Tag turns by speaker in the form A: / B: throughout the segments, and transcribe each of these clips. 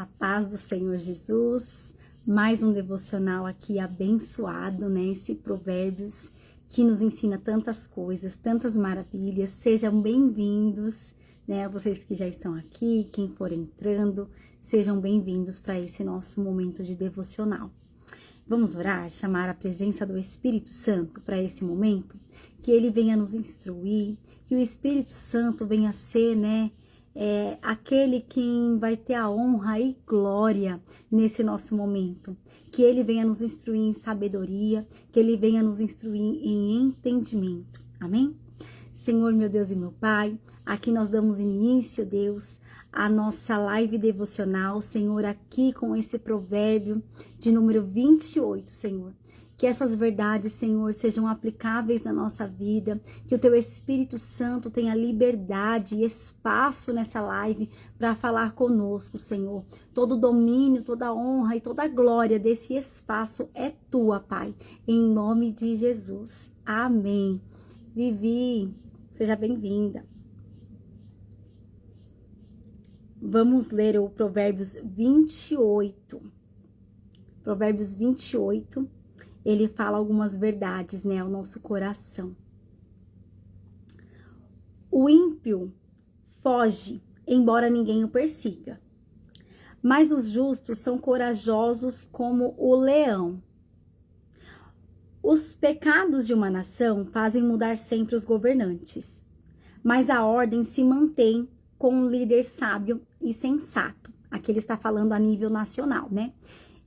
A: A paz do Senhor Jesus, mais um devocional aqui abençoado, né? Esse Provérbios que nos ensina tantas coisas, tantas maravilhas. Sejam bem-vindos, né? Vocês que já estão aqui, quem for entrando, sejam bem-vindos para esse nosso momento de devocional. Vamos orar, chamar a presença do Espírito Santo para esse momento, que ele venha nos instruir, que o Espírito Santo venha ser, né? Aquele quem vai ter a honra e glória nesse nosso momento, que ele venha nos instruir em sabedoria, que ele venha nos instruir em entendimento, amém? Senhor, meu Deus e meu Pai, aqui nós damos início, Deus, a nossa live devocional, Senhor, aqui com esse provérbio de número 28, Senhor. Que essas verdades, Senhor, sejam aplicáveis na nossa vida, que o Teu Espírito Santo tenha liberdade e espaço nessa live para falar conosco, Senhor. Todo domínio, toda honra e toda glória desse espaço é Tua, Pai, em nome de Jesus. Amém. Vivi, seja bem-vinda. Vamos ler o Provérbios 28. Provérbios 28. Ele fala algumas verdades, né, ao nosso coração. O ímpio foge, embora ninguém o persiga. Mas os justos são corajosos como o leão. Os pecados de uma nação fazem mudar sempre os governantes. Mas a ordem se mantém com um líder sábio e sensato. Aqui ele está falando a nível nacional, né?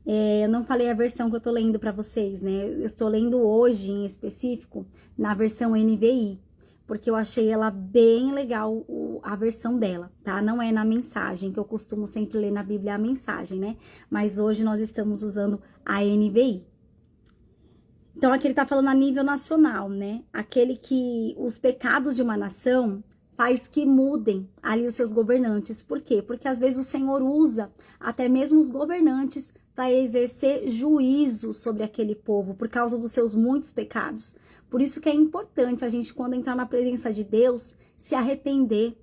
A: Eu não falei a versão que eu tô lendo para vocês, né? Eu estou lendo hoje, em específico, na versão NVI, porque eu achei ela bem legal, a versão dela, tá? Não é na mensagem, que eu costumo sempre ler na Bíblia a mensagem, né? Mas hoje nós estamos usando a NVI. Então, aqui ele tá falando a nível nacional, né? Aquele que os pecados de uma nação faz que mudem ali os seus governantes. Por quê? Porque às vezes o Senhor usa até mesmo os governantes para exercer juízo sobre aquele povo por causa dos seus muitos pecados. Por isso que é importante a gente, quando entrar na presença de Deus, se arrepender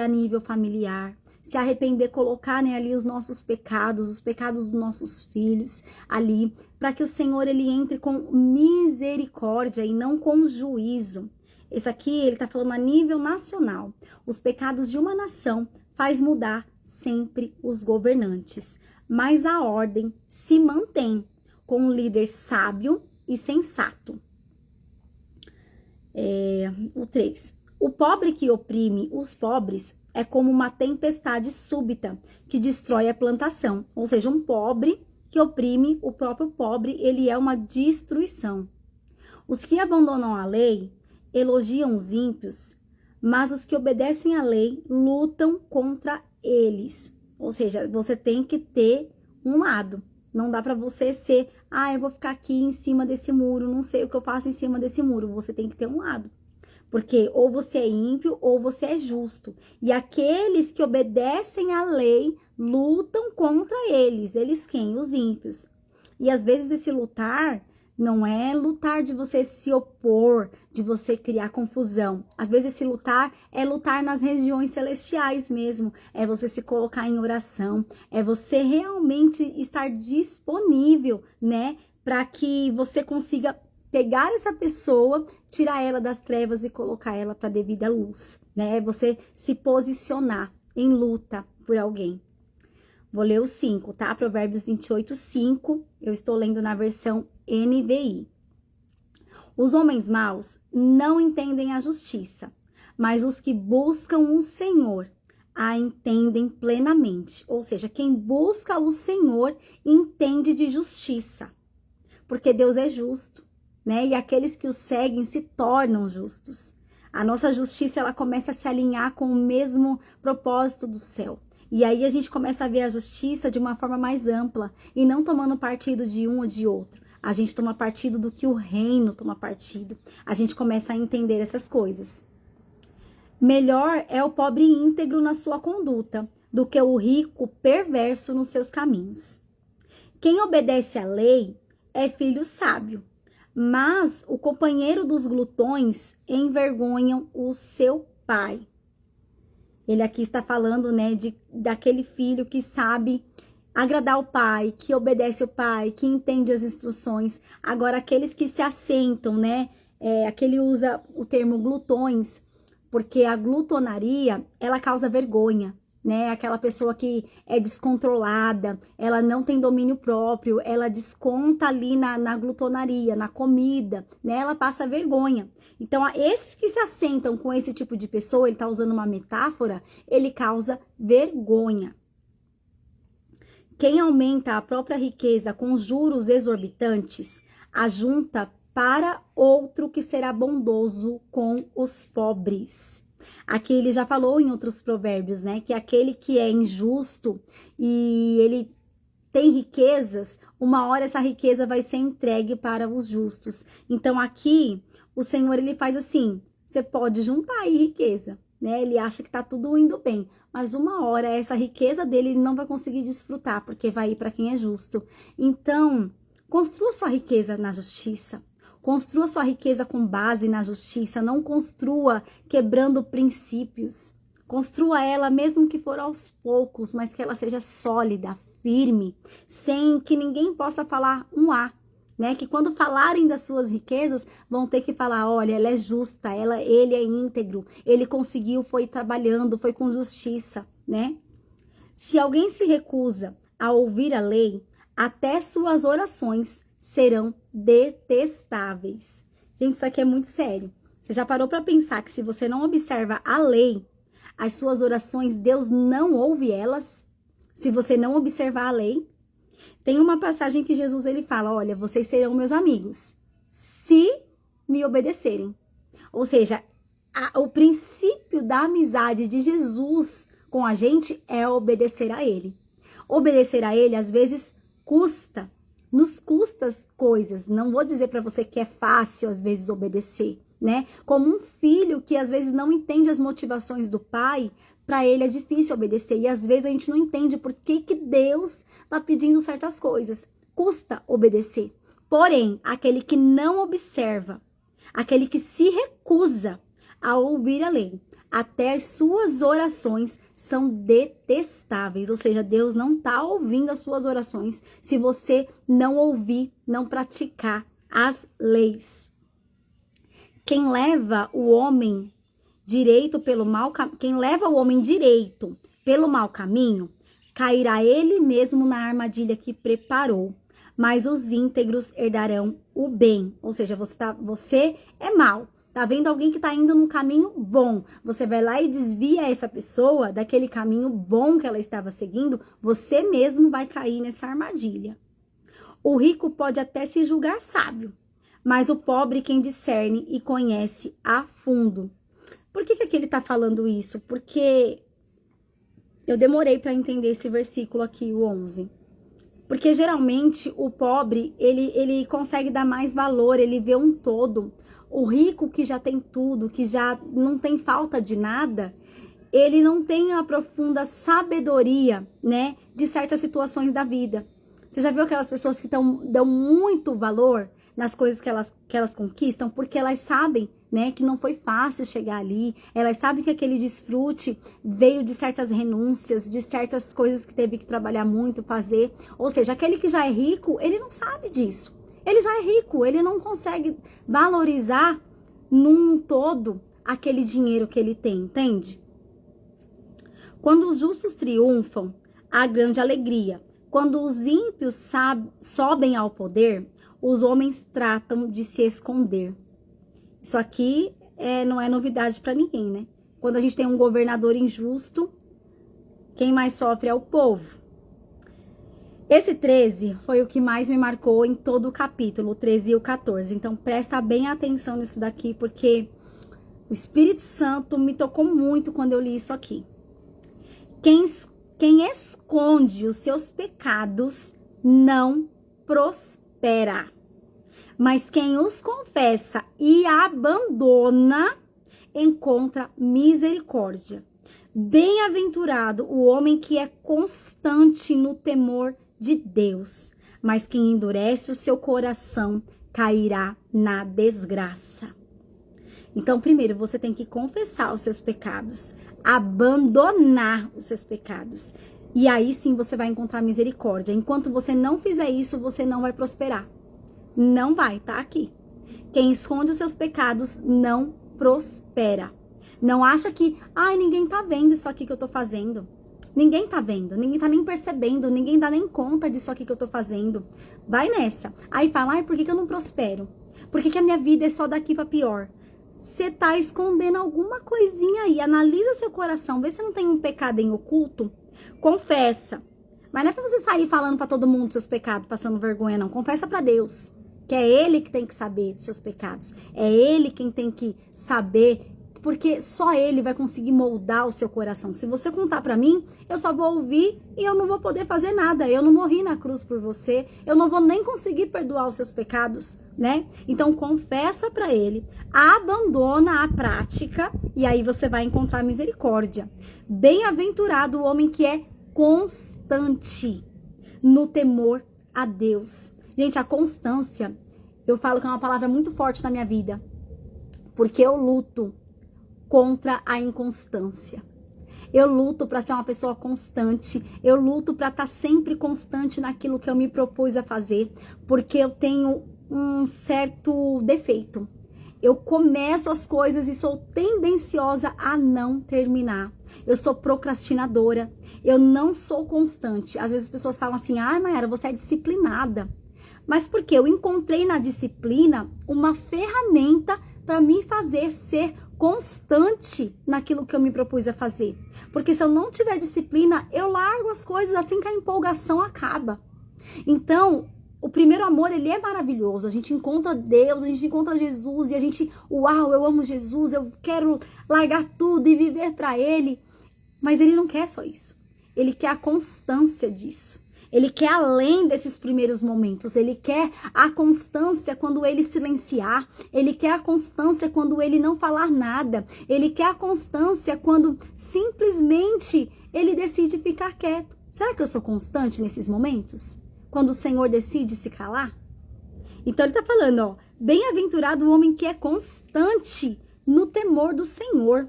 A: a nível familiar, se arrepender, colocar, né, ali os nossos pecados, os pecados dos nossos filhos ali, para que o Senhor ele entre com misericórdia e não com juízo. Esse aqui, ele tá falando a nível nacional. Os pecados de uma nação faz mudar sempre os governantes. Mas a ordem se mantém com um líder sábio e sensato. O 3. O pobre que oprime os pobres é como uma tempestade súbita que destrói a plantação. Ou seja, um pobre que oprime o próprio pobre, ele é uma destruição. Os que abandonam a lei elogiam os ímpios, mas os que obedecem à lei lutam contra eles. Ou seja, você tem que ter um lado. Não dá para você ser, eu vou ficar aqui em cima desse muro, não sei o que eu faço em cima desse muro. Você tem que ter um lado. Porque ou você é ímpio ou você é justo. E aqueles que obedecem à lei lutam contra eles. Eles quem? Os ímpios. E às vezes esse lutar não é lutar de você se opor, de você criar confusão. Às vezes esse lutar é lutar nas regiões celestiais mesmo. É você se colocar em oração. É você realmente estar disponível, né? Para que você consiga pegar essa pessoa, tirar ela das trevas e colocar ela para a devida luz, né? É você se posicionar em luta por alguém. Vou ler o 5, tá? Provérbios 28, 5. Eu estou lendo na versão NVI. Os homens maus não entendem a justiça, mas os que buscam o Senhor a entendem plenamente. Ou seja, quem busca o Senhor entende de justiça, porque Deus é justo, né? E aqueles que o seguem se tornam justos. A nossa justiça, ela começa a se alinhar com o mesmo propósito do céu. E aí a gente começa a ver a justiça de uma forma mais ampla e não tomando partido de um ou de outro. A gente toma partido do que o reino toma partido. A gente começa a entender essas coisas. Melhor é o pobre íntegro na sua conduta do que o rico perverso nos seus caminhos. Quem obedece à lei é filho sábio, mas o companheiro dos glutões envergonham o seu pai. Ele aqui está falando, né, daquele filho que sabe agradar o pai, que obedece o pai, que entende as instruções. Agora, aqueles que se assentam, né, aqui ele usa o termo glutões, porque a glutonaria, ela causa vergonha, né? Aquela pessoa que é descontrolada, ela não tem domínio próprio, ela desconta ali na glutonaria, na comida, né? Ela passa vergonha. Então, esses que se assentam com esse tipo de pessoa, ele tá usando uma metáfora, ele causa vergonha. Quem aumenta a própria riqueza com juros exorbitantes, ajunta para outro que será bondoso com os pobres. Aqui ele já falou em outros provérbios, né? Que aquele que é injusto e ele tem riquezas, uma hora essa riqueza vai ser entregue para os justos. Então aqui o Senhor ele faz assim, você pode juntar aí riqueza, né? Ele acha que tá tudo indo bem, mas uma hora essa riqueza dele ele não vai conseguir desfrutar, porque vai ir para quem é justo. Então, construa sua riqueza na justiça. Construa sua riqueza com base na justiça, não construa quebrando princípios. Construa ela mesmo que for aos poucos, mas que ela seja sólida, firme, sem que ninguém possa falar um A, né? Que quando falarem das suas riquezas, vão ter que falar, olha, ela é justa, ele é íntegro, ele conseguiu, foi trabalhando, foi com justiça, né? Se alguém se recusa a ouvir a lei, até suas orações serão detestáveis. Gente, isso aqui é muito sério. Você já parou para pensar que se você não observa a lei, as suas orações, Deus não ouve elas? Se você não observar a lei? Tem uma passagem que Jesus ele fala, olha, vocês serão meus amigos, se me obedecerem. Ou seja, o princípio da amizade de Jesus com a gente é obedecer a ele. Obedecer a ele, às vezes, custa. Nos custa as coisas. Não vou dizer para você que é fácil, às vezes, obedecer, né? Como um filho que, às vezes, não entende as motivações do pai, para ele é difícil obedecer. E, às vezes, a gente não entende por que Deus está pedindo certas coisas. Custa obedecer. Porém, aquele que não observa, aquele que se recusa a ouvir a lei, até as suas orações são detestáveis. Ou seja, Deus não está ouvindo as suas orações se você não ouvir, não praticar as leis. Quem leva o homem direito pelo mau caminho, quem leva o homem direito pelo mau caminho, cairá ele mesmo na armadilha que preparou. Mas os íntegros herdarão o bem. Ou seja, você é mau. Tá vendo alguém que tá indo num caminho bom, você vai lá e desvia essa pessoa daquele caminho bom que ela estava seguindo, você mesmo vai cair nessa armadilha. O rico pode até se julgar sábio, mas o pobre quem discerne e conhece a fundo. Por que aqui ele tá falando isso? Porque eu demorei para entender esse versículo aqui, o 11. Porque geralmente o pobre, ele consegue dar mais valor, ele vê um todo. O rico que já tem tudo, que já não tem falta de nada, ele não tem a profunda sabedoria, né, de certas situações da vida. Você já viu aquelas pessoas que dão muito valor nas coisas que elas conquistam? Porque elas sabem, né, que não foi fácil chegar ali. Elas sabem que aquele desfrute veio de certas renúncias, de certas coisas que teve que trabalhar muito, fazer. Ou seja, aquele que já é rico, ele não sabe disso. Ele já é rico, ele não consegue valorizar num todo aquele dinheiro que ele tem, entende? Quando os justos triunfam, há grande alegria. Quando os ímpios sobem ao poder, os homens tratam de se esconder. Isso aqui não é novidade para ninguém, né? Quando a gente tem um governador injusto, quem mais sofre é o povo. Esse 13 foi o que mais me marcou em todo o capítulo, o 13 e o 14. Então, presta bem atenção nisso daqui, porque o Espírito Santo me tocou muito quando eu li isso aqui. Quem esconde os seus pecados não prospera. Mas quem os confessa e abandona, encontra misericórdia. Bem-aventurado o homem que é constante no temor de Deus, mas quem endurece o seu coração cairá na desgraça. Então, primeiro, você tem que confessar os seus pecados, abandonar os seus pecados. E aí sim você vai encontrar misericórdia. Enquanto você não fizer isso, você não vai prosperar. Não vai, tá aqui. Quem esconde os seus pecados não prospera. Não acha que, ninguém tá vendo isso aqui que eu tô fazendo. Ninguém tá vendo, ninguém tá nem percebendo, ninguém dá nem conta disso aqui que eu tô fazendo. Vai nessa. Aí fala, por que eu não prospero? Por que a minha vida é só daqui pra pior? Você tá escondendo alguma coisinha aí. Analisa seu coração, vê se não tem um pecado em oculto. Confessa. Mas não é pra você sair falando pra todo mundo dos seus pecados, passando vergonha, não. Confessa pra Deus. Que é Ele que tem que saber dos seus pecados. É Ele quem tem que saber, porque só Ele vai conseguir moldar o seu coração. Se você contar pra mim, eu só vou ouvir e eu não vou poder fazer nada. Eu não morri na cruz por você. Eu não vou nem conseguir perdoar os seus pecados, né? Então, confessa pra Ele, abandona a prática e aí você vai encontrar misericórdia. Bem-aventurado o homem que é constante no temor a Deus. Gente, a constância, eu falo que é uma palavra muito forte na minha vida, porque eu luto contra a inconstância. Eu luto para ser uma pessoa constante, eu luto para estar sempre constante naquilo que eu me propus a fazer, porque eu tenho um certo defeito. Eu começo as coisas e sou tendenciosa a não terminar. Eu sou procrastinadora, eu não sou constante. Às vezes as pessoas falam assim, Mayara, você é disciplinada. Mas porque eu encontrei na disciplina uma ferramenta para me fazer ser constante naquilo que eu me propus a fazer. Porque se eu não tiver disciplina, eu largo as coisas assim que a empolgação acaba. Então, o primeiro amor, ele é maravilhoso. A gente encontra Deus, a gente encontra Jesus e a gente, eu amo Jesus, eu quero largar tudo e viver para Ele. Mas Ele não quer só isso. Ele quer a constância disso. Ele quer além desses primeiros momentos, ele quer a constância quando ele silenciar, ele quer a constância quando ele não falar nada, ele quer a constância quando simplesmente ele decide ficar quieto. Será que eu sou constante nesses momentos? Quando o Senhor decide se calar? Então ele está falando, bem-aventurado o homem que é constante no temor do Senhor,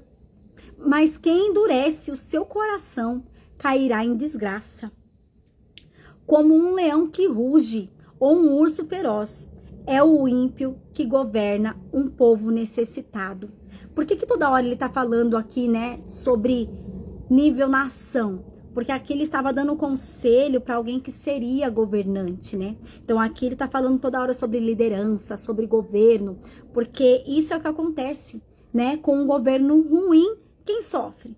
A: mas quem endurece o seu coração cairá em desgraça. Como um leão que ruge, ou um urso feroz, é o ímpio que governa um povo necessitado. Por que toda hora ele está falando aqui, né, sobre nível nação? Porque aqui ele estava dando conselho para alguém que seria governante, né? Então aqui ele está falando toda hora sobre liderança, sobre governo, porque isso é o que acontece, né? Com um governo ruim, quem sofre?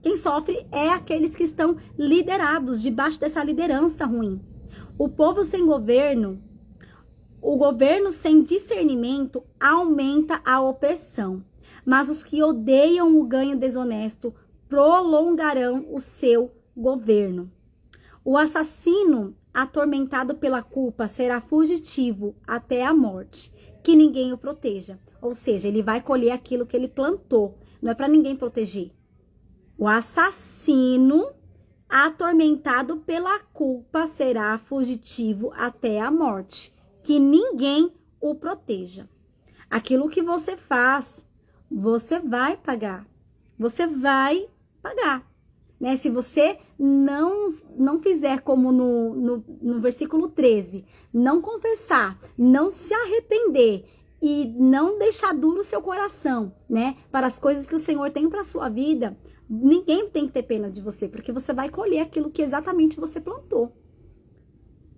A: Quem sofre é aqueles que estão liderados, debaixo dessa liderança ruim. O povo sem governo, o governo sem discernimento aumenta a opressão. Mas os que odeiam o ganho desonesto prolongarão o seu governo. O assassino, atormentado pela culpa, será fugitivo até a morte, que ninguém o proteja. Ou seja, ele vai colher aquilo que ele plantou, não é para ninguém proteger. O assassino, atormentado pela culpa, será fugitivo até a morte, que ninguém o proteja. Aquilo que você faz, você vai pagar. Você vai pagar. Né? Se você não fizer como no versículo 13, não confessar, não se arrepender e não deixar duro o seu coração, né, para as coisas que o Senhor tem para a sua vida, ninguém tem que ter pena de você, porque você vai colher aquilo que exatamente você plantou.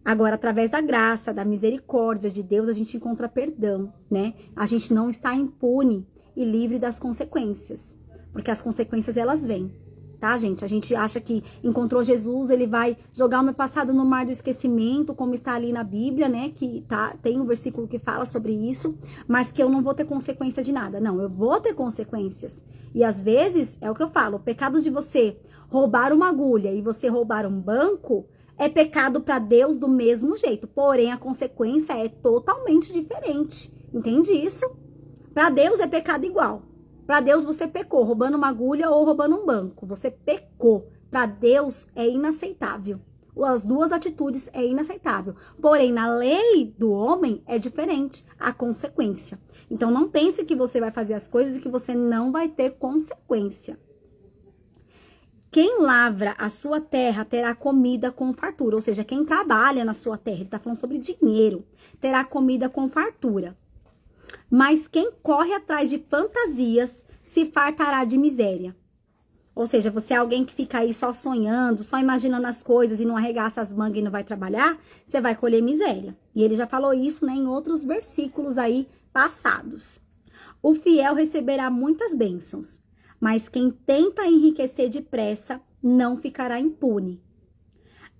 A: Agora, através da graça, da misericórdia de Deus, a gente encontra perdão, né? A gente não está impune e livre das consequências, porque as consequências, elas vêm, tá, gente? A gente acha que encontrou Jesus, ele vai jogar o meu passado no mar do esquecimento, como está ali na Bíblia, né? Que tem um versículo que fala sobre isso, mas que eu não vou ter consequência de nada. Não, eu vou ter consequências. E às vezes, é o que eu falo, o pecado de você roubar uma agulha e você roubar um banco é pecado para Deus do mesmo jeito, porém a consequência é totalmente diferente. Entende isso? Para Deus é pecado igual. Para Deus você pecou roubando uma agulha ou roubando um banco. Você pecou. Para Deus é inaceitável. As duas atitudes é inaceitável. Porém, na lei do homem é diferente a consequência. Então, não pense que você vai fazer as coisas e que você não vai ter consequência. Quem lavra a sua terra terá comida com fartura. Ou seja, quem trabalha na sua terra, ele tá falando sobre dinheiro, terá comida com fartura. Mas quem corre atrás de fantasias se fartará de miséria. Ou seja, você é alguém que fica aí só sonhando, só imaginando as coisas e não arregaça as mangas e não vai trabalhar, você vai colher miséria. E ele já falou isso, né, em outros versículos aí passados. O fiel receberá muitas bênçãos, mas quem tenta enriquecer depressa não ficará impune.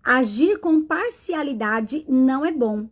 A: Agir com parcialidade não é bom,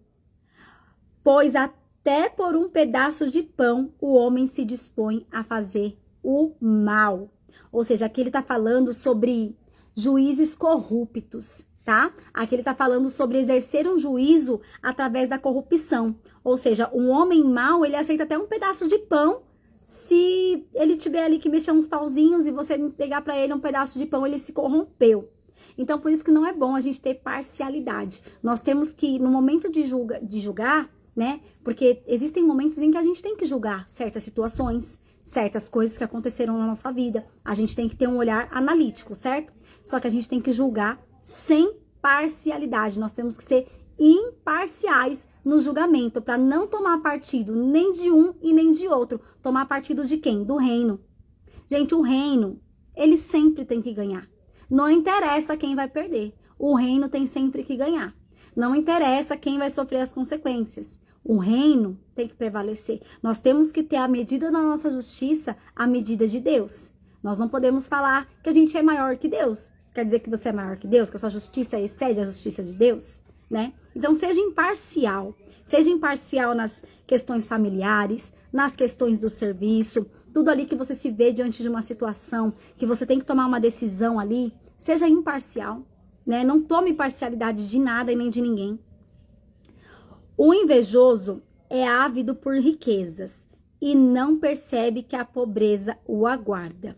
A: pois até por um pedaço de pão o homem se dispõe a fazer o mal. Ou seja, aqui ele tá falando sobre juízes corruptos, tá? Aqui ele tá falando sobre exercer um juízo através da corrupção. Ou seja, um homem mau, ele aceita até um pedaço de pão. Se ele tiver ali que mexer uns pauzinhos e você pegar para ele um pedaço de pão, ele se corrompeu. Então, por isso que não é bom a gente ter parcialidade. Nós temos que, no momento de julgar, né? Porque existem momentos em que a gente tem que julgar certas situações, certas coisas que aconteceram na nossa vida. A gente tem que ter um olhar analítico, certo? Só que a gente tem que julgar sem parcialidade. Nós temos que ser imparciais no julgamento, para não tomar partido nem de um e nem de outro. Tomar partido de quem? Do reino. Gente, o reino, ele sempre tem que ganhar. Não interessa quem vai perder. O reino tem sempre que ganhar. Não interessa quem vai sofrer as consequências. O reino tem que prevalecer. Nós temos que ter a medida da nossa justiça, a medida de Deus. Nós não podemos falar que a gente é maior que Deus. Quer dizer que você é maior que Deus? Que a sua justiça excede a justiça de Deus? Né? Então, seja imparcial. Seja imparcial nas questões familiares, nas questões do serviço, tudo ali que você se vê diante de uma situação, que você tem que tomar uma decisão ali, seja imparcial, né? Não tome parcialidade de nada e nem de ninguém. O invejoso é ávido por riquezas e não percebe que a pobreza o aguarda.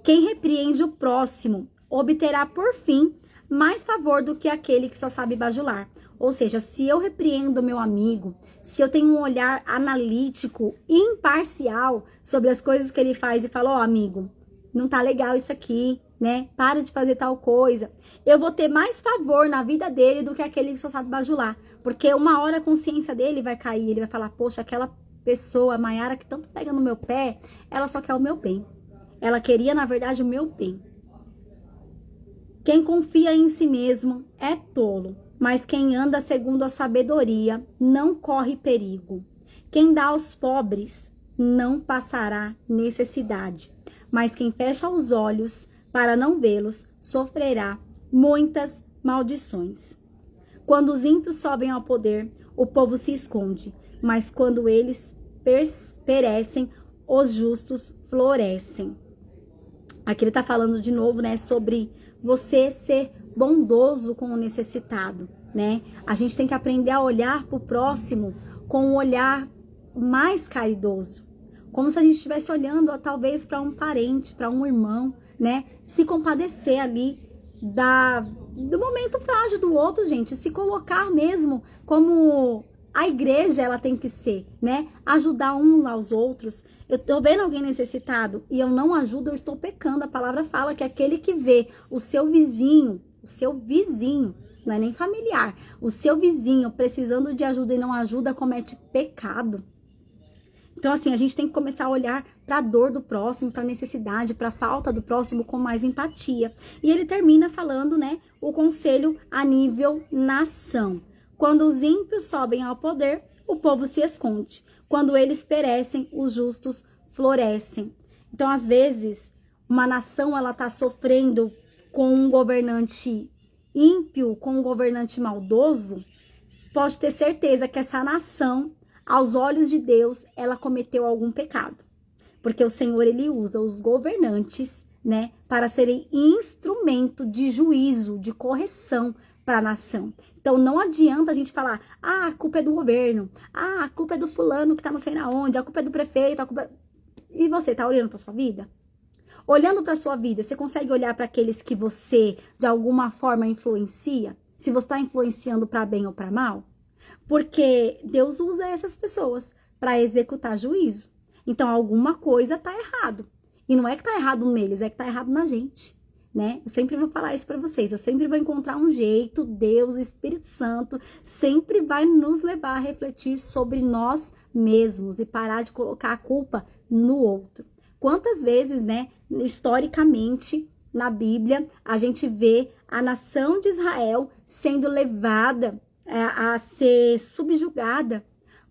A: Quem repreende o próximo obterá por fim mais favor do que aquele que só sabe bajular. Ou seja, se eu repreendo meu amigo, se eu tenho um olhar analítico, imparcial sobre as coisas que ele faz e falo, ó, amigo, não tá legal isso aqui, né? Para de fazer tal coisa. Eu vou ter mais favor na vida dele do que aquele que só sabe bajular. Porque uma hora a consciência dele vai cair, ele vai falar, poxa, aquela pessoa, a Mayara, que tanto pega no meu pé, ela só quer o meu bem. Ela queria, na verdade, o meu bem. Quem confia em si mesmo é tolo, mas quem anda segundo a sabedoria não corre perigo. Quem dá aos pobres não passará necessidade, mas quem fecha os olhos para não vê-los sofrerá muitas maldições. Quando os ímpios sobem ao poder, o povo se esconde, mas quando eles perecem, os justos florescem. Aqui ele está falando de novo, né, sobre você ser bondoso com o necessitado, né? A gente tem que aprender a olhar para o próximo com um olhar mais caridoso, como se a gente estivesse olhando talvez para um parente, para um irmão, né? Se compadecer ali do momento frágil do outro, gente, se colocar mesmo como a igreja ela tem que ser, né? Ajudar uns aos outros. Eu tô vendo alguém necessitado e eu não ajudo, eu estou pecando. A palavra fala que aquele que vê o seu vizinho, não é nem familiar, o seu vizinho precisando de ajuda e não ajuda, comete pecado. Então, assim, a gente tem que começar a olhar para a dor do próximo, para a necessidade, para a falta do próximo com mais empatia. E ele termina falando, né, o conselho a nível nação. Quando os ímpios sobem ao poder, o povo se esconde. Quando eles perecem, os justos florescem. Então, às vezes, uma nação ela está sofrendo com um governante ímpio, com um governante maldoso. Pode ter certeza que essa nação, aos olhos de Deus, ela cometeu algum pecado. Porque o Senhor, ele usa os governantes, né, para serem instrumento de juízo, de correção para a nação. Então, não adianta a gente falar, a culpa é do governo, a culpa é do fulano que tá não sei na onde, a culpa é do prefeito, a culpa é... E você tá olhando para sua vida? Olhando para sua vida, você consegue olhar para aqueles que você, de alguma forma, influencia? Se você está influenciando para bem ou para mal? Porque Deus usa essas pessoas para executar juízo. Então, alguma coisa tá errado. E não é que tá errado neles, é que tá errado na gente. né? Eu sempre vou falar isso para vocês, eu sempre vou encontrar um jeito, Deus, o Espírito Santo, sempre vai nos levar a refletir sobre nós mesmos e parar de colocar a culpa no outro. Quantas vezes, né, historicamente, na Bíblia, a gente vê a nação de Israel sendo levada a ser subjugada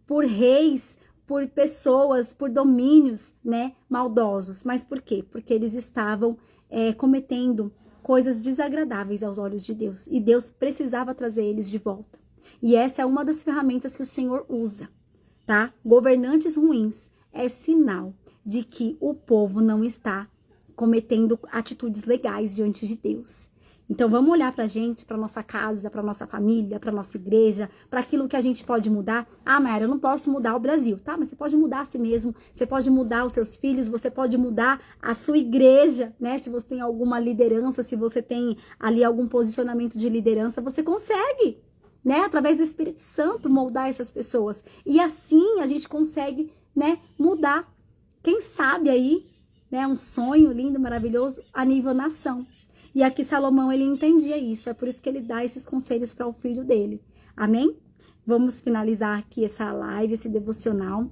A: por reis, por pessoas, por domínios, né, maldosos. Mas por quê? Porque eles estavam cometendo coisas desagradáveis aos olhos de Deus. E Deus precisava trazer eles de volta. E essa é uma das ferramentas que o Senhor usa, tá? Governantes ruins é sinal de que o povo não está cometendo atitudes legais diante de Deus. Então vamos olhar pra gente, pra nossa casa, pra nossa família, pra nossa igreja, pra aquilo que a gente pode mudar. Ah, Mayara, eu não posso mudar o Brasil, tá? Mas você pode mudar a si mesmo, você pode mudar os seus filhos, você pode mudar a sua igreja, né? Se você tem alguma liderança, se você tem ali algum posicionamento de liderança, você consegue, né? Através do Espírito Santo moldar essas pessoas. E assim a gente consegue, né, mudar. Quem sabe aí, né, um sonho lindo, maravilhoso a nível nação. E aqui Salomão, ele entendia isso, é por isso que ele dá esses conselhos para o filho dele. Amém? Vamos finalizar aqui essa live, esse devocional.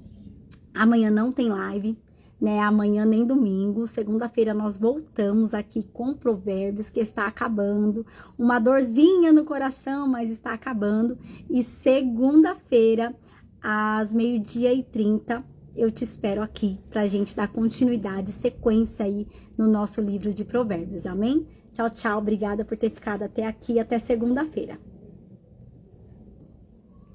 A: Amanhã não tem live, né? Amanhã nem domingo. Segunda-feira nós voltamos aqui com Provérbios, que está acabando. Uma dorzinha no coração, mas está acabando. E segunda-feira, às 12h30, eu te espero aqui pra gente dar continuidade, sequência aí no nosso livro de Provérbios. Amém? Tchau, tchau. Obrigada por ter ficado até aqui. Até segunda-feira.